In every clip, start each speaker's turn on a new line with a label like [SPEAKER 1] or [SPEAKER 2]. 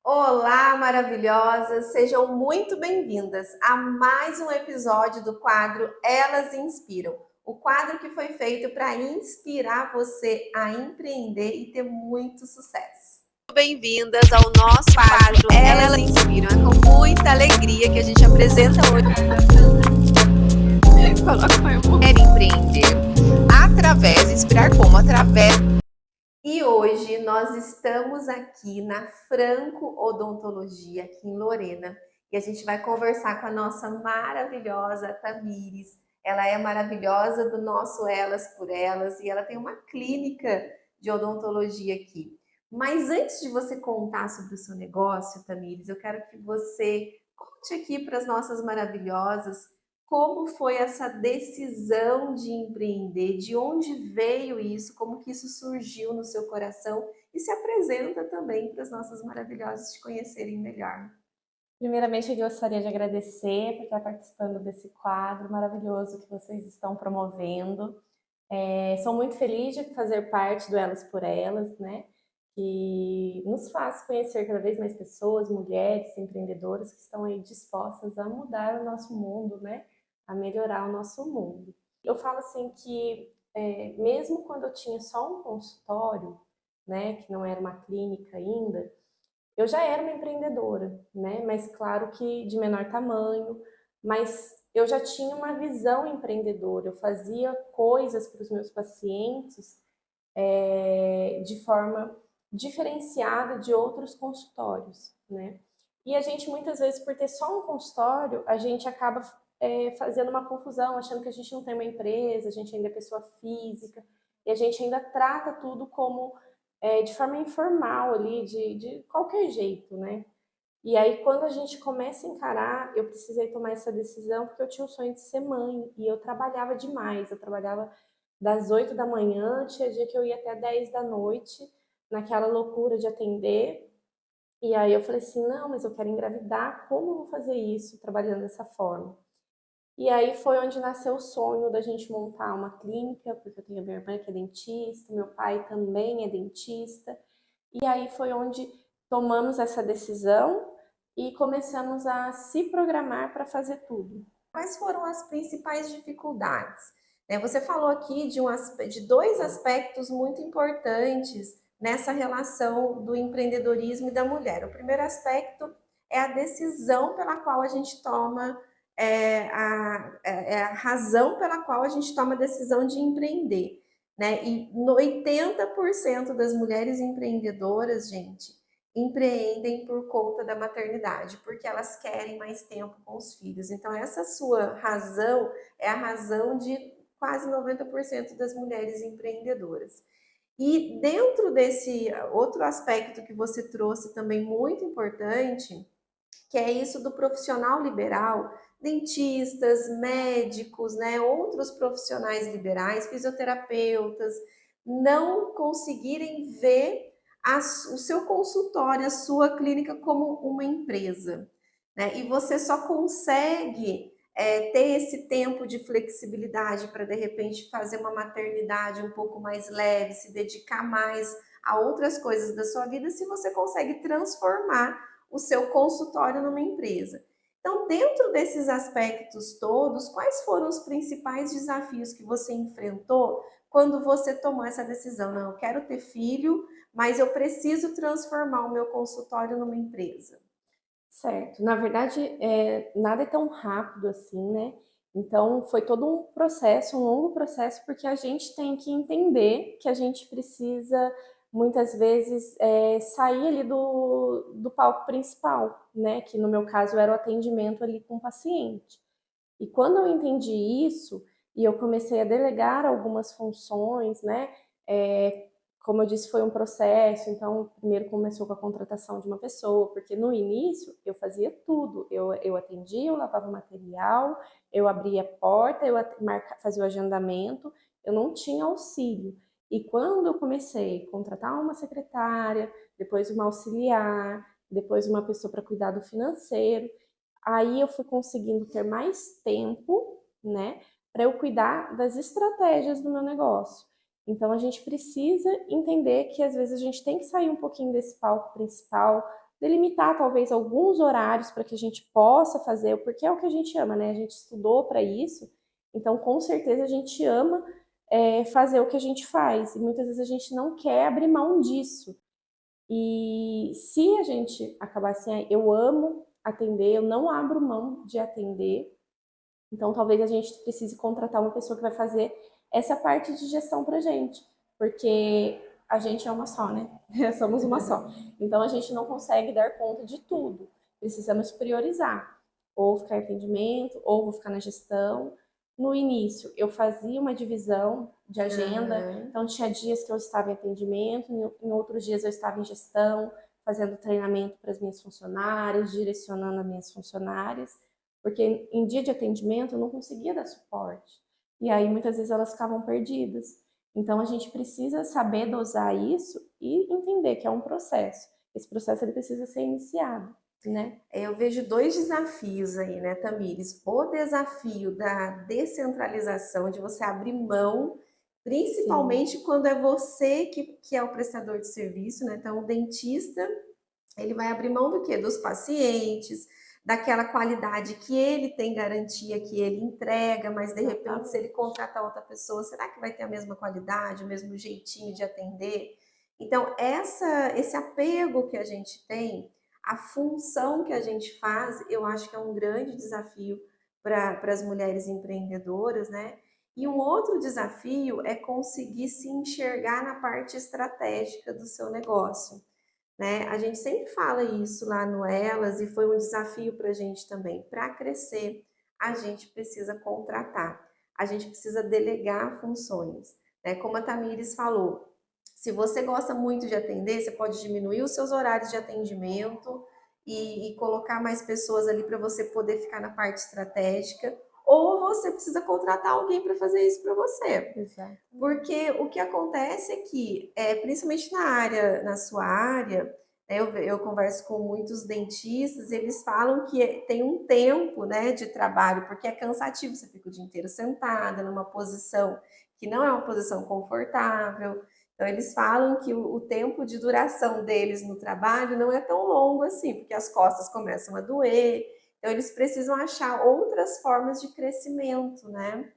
[SPEAKER 1] Olá, maravilhosas! Sejam muito bem-vindas a mais um episódio do quadro Elas Inspiram. O quadro que foi feito para inspirar você a empreender e ter muito sucesso.
[SPEAKER 2] Bem-vindas ao nosso quadro Elas Inspiram. É com muita alegria que a gente apresenta hoje Quer Empreender inspirar como?
[SPEAKER 1] E hoje nós estamos aqui na Franco Odontologia, aqui em Lorena, e a gente vai conversar com a nossa maravilhosa Tamires. Ela é maravilhosa do nosso Elas por Elas e ela tem uma clínica de odontologia aqui. Mas antes de você contar sobre o seu negócio, Tamires, eu quero que você conte aqui para as nossas maravilhosas como foi essa decisão de empreender? De onde veio isso? Como que isso surgiu no seu coração? E se apresenta também para as nossas maravilhosas te conhecerem melhor.
[SPEAKER 3] Primeiramente, eu gostaria de agradecer por estar participando desse quadro maravilhoso que vocês estão promovendo. Sou muito feliz de fazer parte do Elas por Elas, né? Que nos faz conhecer cada vez mais pessoas, mulheres, empreendedoras que estão aí dispostas a mudar o nosso mundo, né? A melhorar o nosso mundo. Eu falo assim que, mesmo quando eu tinha só um consultório, né? Que não era uma clínica ainda, eu já era uma empreendedora, né? Mas claro que de menor tamanho, mas eu já tinha uma visão empreendedora. Eu fazia coisas para os meus pacientes de forma diferenciada de outros consultórios, né? E a gente muitas vezes, por ter só um consultório, a gente acaba fazendo uma confusão, achando que a gente não tem uma empresa, a gente ainda é pessoa física, e a gente ainda trata tudo como de forma informal ali, de qualquer jeito, né? E aí, quando a gente começa a encarar, eu precisei tomar essa decisão porque eu tinha o sonho de ser mãe e eu trabalhava demais. Eu trabalhava das 8 da manhã, tinha dia que eu ia até 10 da noite, naquela loucura de atender. E aí eu falei assim, não, mas eu quero engravidar, como eu vou fazer isso trabalhando dessa forma? E aí foi onde nasceu o sonho da gente montar uma clínica, porque eu tenho a minha irmã que é dentista, meu pai também é dentista. E aí foi onde tomamos essa decisão e começamos a se programar para fazer tudo.
[SPEAKER 1] Quais foram as principais dificuldades? Você falou aqui de dois aspectos muito importantes nessa relação do empreendedorismo e da mulher. O primeiro aspecto é a decisão pela qual a gente toma, a razão pela qual a gente toma a decisão de empreender. Né? E 80% das mulheres empreendedoras, gente, empreendem por conta da maternidade, porque elas querem mais tempo com os filhos. Então, essa sua razão é a razão de quase 90% das mulheres empreendedoras. E dentro desse outro aspecto que você trouxe também muito importante, que é isso do profissional liberal, dentistas, médicos, né, outros profissionais liberais, fisioterapeutas, não conseguirem ver o seu consultório, a sua clínica como uma empresa. Né? E você só consegue ter esse tempo de flexibilidade para, de repente, fazer uma maternidade um pouco mais leve, se dedicar mais a outras coisas da sua vida, se você consegue transformar o seu consultório numa empresa. Então, dentro desses aspectos todos, quais foram os principais desafios que você enfrentou quando você tomou essa decisão? Não, eu quero ter filho, mas eu preciso transformar o meu consultório numa empresa.
[SPEAKER 3] Certo. Na verdade, nada é tão rápido assim, né? Então, foi todo um processo, um longo processo, porque a gente tem que entender que a gente precisa, muitas vezes, sair ali do palco principal, né? Que no meu caso era o atendimento ali com o paciente. E quando eu entendi isso, e eu comecei a delegar algumas funções, né? Como eu disse, foi um processo, então primeiro começou com a contratação de uma pessoa, porque no início eu fazia tudo, eu atendia, eu lavava material, eu abria a porta, fazia o agendamento, eu não tinha auxílio. E quando eu comecei a contratar uma secretária, depois uma auxiliar, depois uma pessoa para cuidar do financeiro, aí eu fui conseguindo ter mais tempo, né, para eu cuidar das estratégias do meu negócio. Então a gente precisa entender que às vezes a gente tem que sair um pouquinho desse palco principal, delimitar talvez alguns horários para que a gente possa fazer, porque é o que a gente ama, né? A gente estudou para isso, então com certeza a gente ama fazer o que a gente faz, e muitas vezes a gente não quer abrir mão disso. E se a gente acabar assim, eu amo atender, eu não abro mão de atender, então talvez a gente precise contratar uma pessoa que vai fazer essa parte de gestão pra gente, porque a gente é uma só, né? Somos uma só. Então a gente não consegue dar conta de tudo. Precisamos priorizar. Ou ficar em atendimento, ou vou ficar na gestão. No início, eu fazia uma divisão de agenda, então tinha dias que eu estava em atendimento, em outros dias eu estava em gestão, fazendo treinamento para as minhas funcionárias, direcionando as minhas funcionárias, porque em dia de atendimento eu não conseguia dar suporte. E aí muitas vezes elas ficavam perdidas. Então a gente precisa saber dosar isso e entender que é um processo. Esse processo ele precisa ser iniciado, né?
[SPEAKER 1] Eu vejo dois desafios aí, né, Tamires? O desafio da descentralização, de você abrir mão, principalmente quando é você que é o prestador de serviço, né? Então, o dentista, ele vai abrir mão do quê? Dos pacientes, daquela qualidade que ele tem garantia que ele entrega, mas de repente, se ele contratar outra pessoa, será que vai ter a mesma qualidade, o mesmo jeitinho de atender? Então, esse apego que a gente tem, a função que a gente faz, eu acho que é um grande desafio para as mulheres empreendedoras, né? E um outro desafio é conseguir se enxergar na parte estratégica do seu negócio, né? A gente sempre fala isso lá no Elas e foi um desafio para a gente também. Para crescer, a gente precisa contratar, a gente precisa delegar funções, né? Como a Tamires falou, se você gosta muito de atender, você pode diminuir os seus horários de atendimento e colocar mais pessoas ali para você poder ficar na parte estratégica, ou você precisa contratar alguém para fazer isso para você.
[SPEAKER 3] Exato.
[SPEAKER 1] Porque o que acontece é que, principalmente na sua área, né, eu converso com muitos dentistas, eles falam que tem um tempo, né, de trabalho, porque é cansativo, você fica o dia inteiro sentada numa posição que não é uma posição confortável. Então, eles falam que o tempo de duração deles no trabalho não é tão longo assim, porque as costas começam a doer. Então, eles precisam achar outras formas de crescimento, né?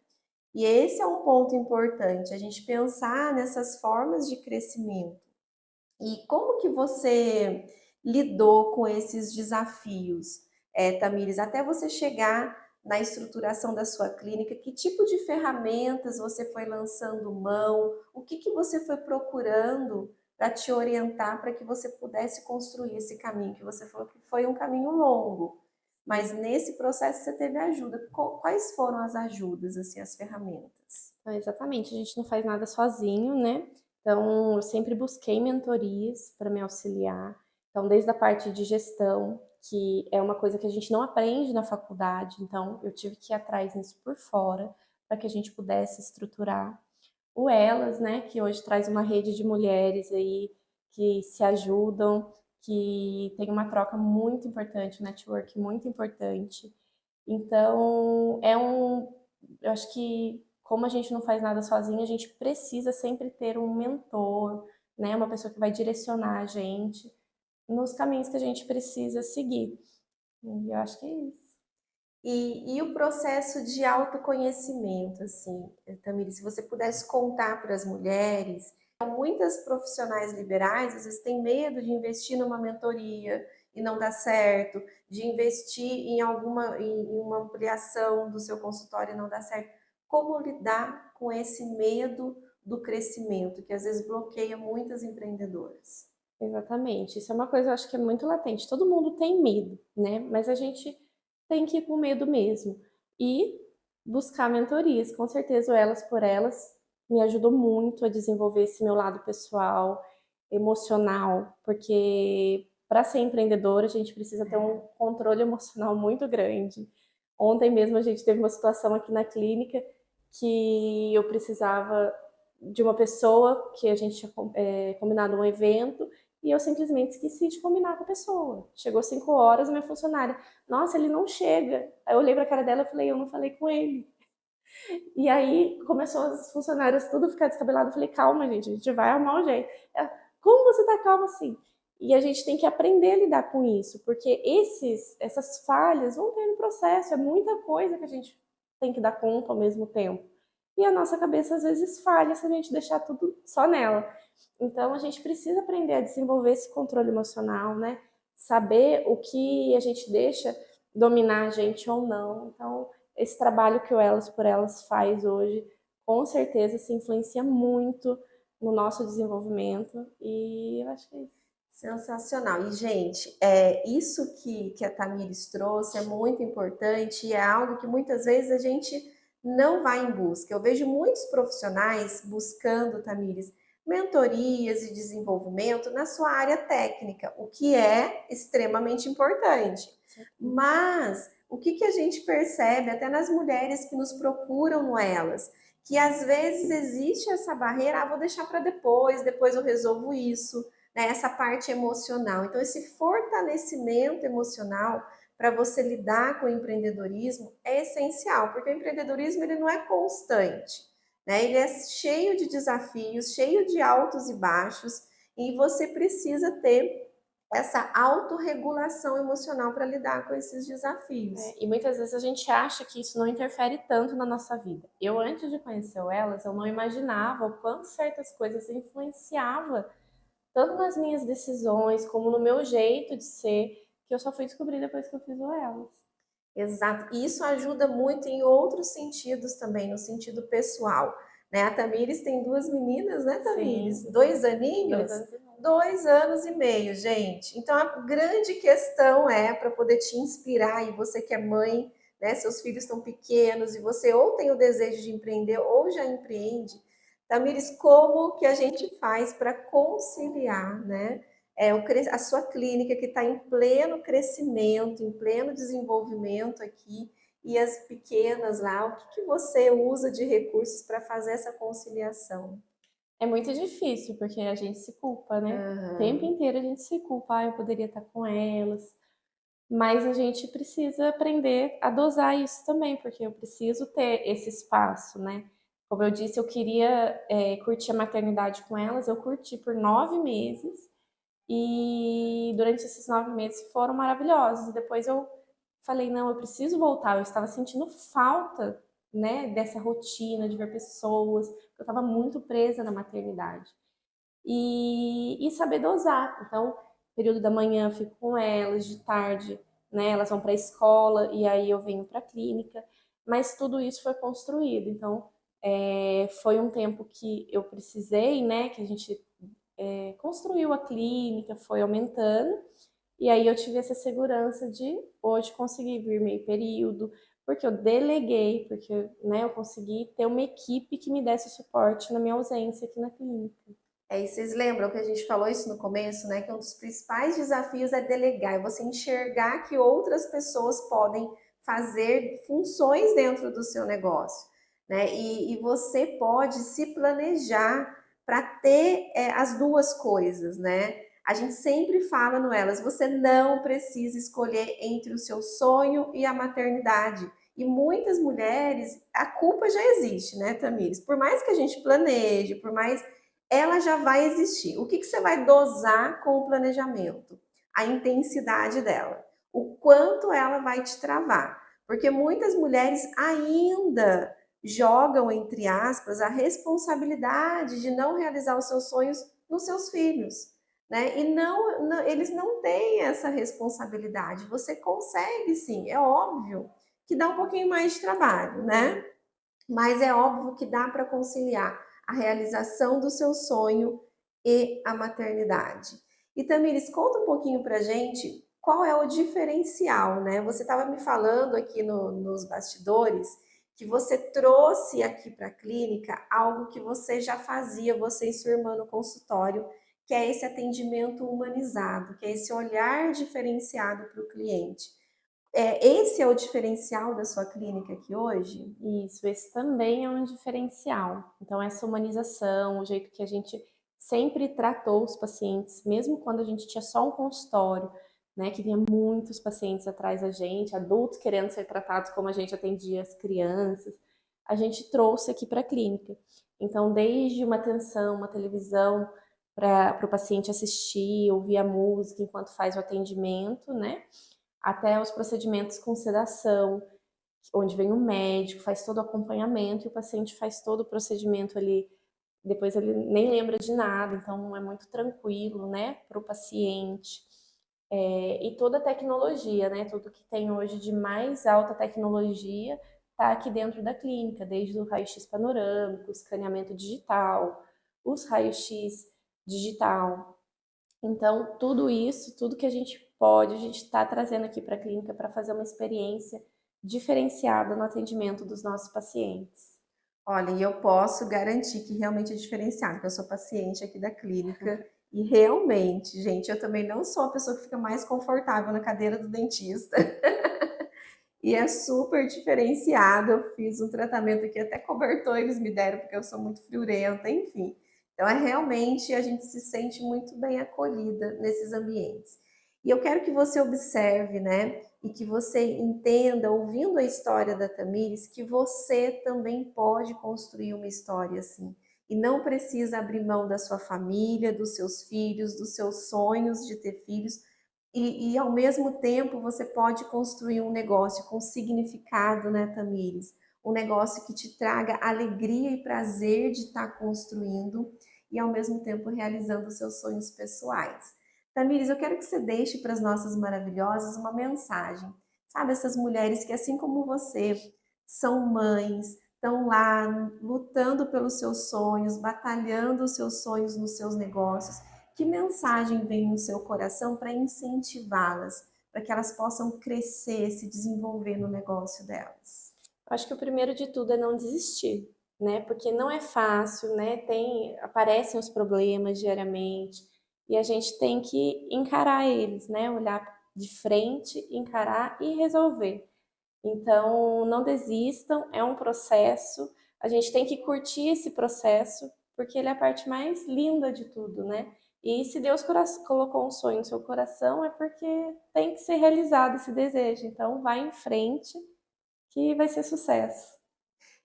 [SPEAKER 1] E esse é um ponto importante, a gente pensar nessas formas de crescimento. E como que você lidou com esses desafios, Tamires, até você chegar na estruturação da sua clínica? Que tipo de ferramentas você foi lançando mão? O que que você foi procurando para te orientar para que você pudesse construir esse caminho? Que você falou que foi um caminho longo, mas nesse processo você teve ajuda. Quais foram as ajudas, assim, as ferramentas?
[SPEAKER 3] Então, exatamente, a gente não faz nada sozinho, né? Então, eu sempre busquei mentorias para me auxiliar. Então, desde a parte de gestão, que é uma coisa que a gente não aprende na faculdade, então eu tive que ir atrás nisso por fora, para que a gente pudesse estruturar. O Elas, né, que hoje traz uma rede de mulheres aí que se ajudam, que tem uma troca muito importante, um network muito importante. Então, eu acho que como a gente não faz nada sozinho, a gente precisa sempre ter um mentor, né, uma pessoa que vai direcionar a gente nos caminhos que a gente precisa seguir. E eu acho que é isso.
[SPEAKER 1] E o processo de autoconhecimento, assim, Tamires, se você pudesse contar para as mulheres, muitas profissionais liberais às vezes têm medo de investir numa mentoria e não dá certo, de investir em uma ampliação do seu consultório e não dá certo. Como lidar com esse medo do crescimento, que às vezes bloqueia muitas empreendedoras?
[SPEAKER 3] Exatamente. Isso é uma coisa, eu acho que é muito latente. Todo mundo tem medo, né? Mas a gente tem que ir com medo mesmo. E buscar mentorias. Com certeza, o Elas por Elas me ajudou muito a desenvolver esse meu lado pessoal, emocional, porque para ser empreendedora a gente precisa ter um controle emocional muito grande. Ontem mesmo a gente teve uma situação aqui na clínica que eu precisava de uma pessoa que a gente tinha combinado um evento e eu simplesmente esqueci de combinar com a pessoa. Chegou 5 horas, a minha funcionária, nossa, ele não chega. Aí eu olhei pra cara dela e falei, eu não falei com ele. E aí começou as funcionárias tudo ficar descabelado. Eu falei, calma, gente, a gente vai arrumar um jeito. Ela, como você tá calma assim? E a gente tem que aprender a lidar com isso, porque essas falhas vão ter no processo, é muita coisa que a gente tem que dar conta ao mesmo tempo. E a nossa cabeça às vezes falha se a gente deixar tudo só nela. Então a gente precisa aprender a desenvolver esse controle emocional, né? Saber o que a gente deixa dominar a gente ou não. Então, esse trabalho que o Elas por Elas faz hoje, com certeza se influencia muito no nosso desenvolvimento. E eu acho que é isso.
[SPEAKER 1] Sensacional. E, gente, isso que a Tamires trouxe é muito importante e é algo que muitas vezes a gente não vai em busca. Eu vejo muitos profissionais buscando, Tamires, mentorias e desenvolvimento na sua área técnica, o que é extremamente importante. Mas o que a gente percebe, até nas mulheres que nos procuram no Elas, que às vezes existe essa barreira, vou deixar para depois eu resolvo isso, né, essa parte emocional. Então, esse fortalecimento emocional para você lidar com o empreendedorismo é essencial, porque o empreendedorismo ele não é constante, né? Ele é cheio de desafios, cheio de altos e baixos, e você precisa ter essa autorregulação emocional para lidar com esses desafios.
[SPEAKER 3] E muitas vezes a gente acha que isso não interfere tanto na nossa vida. Eu, antes de conhecer o Elas, eu não imaginava o quanto certas coisas influenciavam tanto nas minhas decisões, como no meu jeito de ser, que eu só fui descobrir depois que eu fiz o Elas.
[SPEAKER 1] Exato. E isso ajuda muito em outros sentidos também, no sentido pessoal. Né? A Tamires tem 2 meninas, né, Tamires?
[SPEAKER 3] Sim.
[SPEAKER 1] 2 aninhos? 2 anos e meio, gente. Então a grande questão é para poder te inspirar, e você que é mãe, né, seus filhos estão pequenos e você ou tem o desejo de empreender ou já empreende. Tamires, como que a gente faz para conciliar, né? A sua clínica que está em pleno crescimento, em pleno desenvolvimento aqui, e as pequenas lá, o que você usa de recursos para fazer essa conciliação?
[SPEAKER 3] É muito difícil, porque a gente se culpa, né? O tempo inteiro a gente se culpa, eu poderia estar com elas. Mas a gente precisa aprender a dosar isso também, porque eu preciso ter esse espaço, né? Como eu disse, eu queria curtir a maternidade com elas, eu curti por 9 meses, e durante esses 9 meses foram maravilhosos. Depois eu falei, não, eu preciso voltar. Eu estava sentindo falta, né, dessa rotina, de ver pessoas. Eu estava muito presa na maternidade. E saber dosar. Então, período da manhã eu fico com elas, de tarde, né, elas vão para a escola e aí eu venho para a clínica. Mas tudo isso foi construído. Então, foi um tempo que eu precisei, né, que a gente construiu a clínica, foi aumentando, e aí eu tive essa segurança de hoje conseguir vir meio período, porque eu deleguei, porque, né, eu consegui ter uma equipe que me desse suporte na minha ausência aqui na clínica.
[SPEAKER 1] E vocês lembram que a gente falou isso no começo, né? Que um dos principais desafios é delegar, é você enxergar que outras pessoas podem fazer funções dentro do seu negócio, né? E você pode se planejar para ter as duas coisas, né? A gente sempre fala no Elas, você não precisa escolher entre o seu sonho e a maternidade. E muitas mulheres, a culpa já existe, né, Tamires? Por mais que a gente planeje, por mais ela já vai existir. O que você vai dosar com o planejamento? A intensidade dela. O quanto ela vai te travar. Porque muitas mulheres ainda jogam, entre aspas, a responsabilidade de não realizar os seus sonhos nos seus filhos. Né? E eles não têm essa responsabilidade. Você consegue sim, é óbvio que dá um pouquinho mais de trabalho, né? Mas é óbvio que dá para conciliar a realização do seu sonho e a maternidade. E Tamires, conta um pouquinho para gente qual é o diferencial, né? Você estava me falando aqui nos bastidores que você trouxe aqui para a clínica algo que você já fazia, você e sua irmã no consultório, que é esse atendimento humanizado, que é esse olhar diferenciado para o cliente. Esse é o diferencial da sua clínica aqui hoje?
[SPEAKER 3] Isso, esse também é um diferencial. Então, essa humanização, o jeito que a gente sempre tratou os pacientes, mesmo quando a gente tinha só um consultório, né, que vinha muitos pacientes atrás da gente, adultos querendo ser tratados como a gente atendia as crianças, a gente trouxe aqui para a clínica. Então, desde uma atenção, uma televisão para o paciente assistir, ouvir a música enquanto faz o atendimento, né? Até os procedimentos com sedação, onde vem o médico, faz todo o acompanhamento e o paciente faz todo o procedimento ali. Depois ele nem lembra de nada, então é muito tranquilo, né, para o paciente. E toda a tecnologia, né, tudo que tem hoje de mais alta tecnologia está aqui dentro da clínica, desde o raio-x panorâmico, o escaneamento digital, os raios-x digital. Então, tudo isso, tudo que a gente pode, a gente está trazendo aqui para a clínica para fazer uma experiência diferenciada no atendimento dos nossos pacientes.
[SPEAKER 1] Olha, e eu posso garantir que realmente é diferenciado, porque eu sou paciente aqui da clínica e realmente, gente, eu também não sou a pessoa que fica mais confortável na cadeira do dentista. E é super diferenciado. Eu fiz um tratamento aqui, até cobertor eles me deram, porque eu sou muito friorenta, enfim. Então, é realmente, a gente se sente muito bem acolhida nesses ambientes. E eu quero que você observe, né, e que você entenda, ouvindo a história da Tamires, que você também pode construir uma história assim. E não precisa abrir mão da sua família, dos seus filhos, dos seus sonhos de ter filhos, ao mesmo tempo você pode construir um negócio com significado, né, Tamires? Um negócio que te traga alegria e prazer de estar construindo e ao mesmo tempo realizando os seus sonhos pessoais. Tamires, eu quero que você deixe para as nossas maravilhosas uma mensagem. Sabe, essas mulheres que, assim como você, são mães, estão lá lutando pelos seus sonhos, batalhando os seus sonhos nos seus negócios. Que mensagem vem no seu coração para incentivá-las, para que elas possam crescer, se desenvolver no negócio delas?
[SPEAKER 3] Acho que o primeiro de tudo é não desistir, né? Porque não é fácil, né? Aparecem os problemas diariamente e a gente tem que encarar eles, né? Olhar de frente, encarar e resolver. Então, não desistam, é um processo. A gente tem que curtir esse processo, porque ele é a parte mais linda de tudo, né? E se Deus colocou um sonho no seu coração, é porque tem que ser realizado esse desejo. Então, vai em frente, que vai ser sucesso.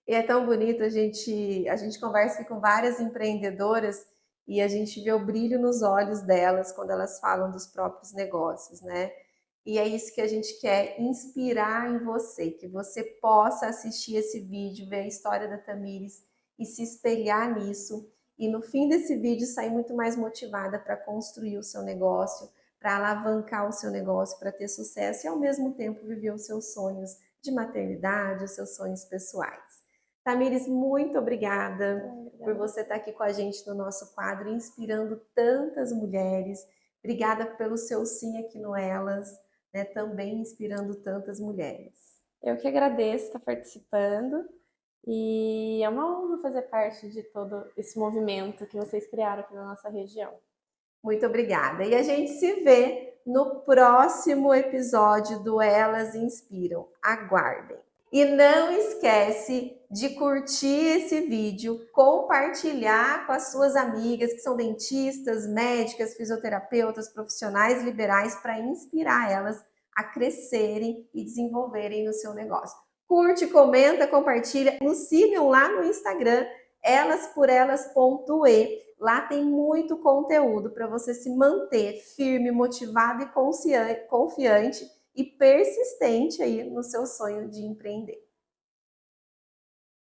[SPEAKER 1] E é tão bonito, a gente conversa aqui com várias empreendedoras e a gente vê o brilho nos olhos delas quando elas falam dos próprios negócios, né? E é isso que a gente quer inspirar em você, que você possa assistir esse vídeo, ver a história da Tamires e se espelhar nisso. E no fim desse vídeo sair muito mais motivada para construir o seu negócio, para alavancar o seu negócio, para ter sucesso e ao mesmo tempo viver os seus sonhos de maternidade, os seus sonhos pessoais. Tamires, muito obrigada por você estar aqui com a gente no nosso quadro, inspirando tantas mulheres. Obrigada pelo seu sim aqui no Elas, né, também inspirando tantas mulheres.
[SPEAKER 3] Eu que agradeço estar participando e é uma honra fazer parte de todo esse movimento que vocês criaram aqui na nossa região.
[SPEAKER 1] Muito obrigada. E a gente se vê no próximo episódio do Elas Inspiram. Aguardem. E não esquece de curtir esse vídeo, compartilhar com as suas amigas que são dentistas, médicas, fisioterapeutas, profissionais liberais, para inspirar elas a crescerem e desenvolverem no seu negócio. Curte, comenta, compartilha, nos sigam lá no Instagram, elasporelas.e. Lá tem muito conteúdo para você se manter firme, motivado e confiante e persistente aí no seu sonho de empreender.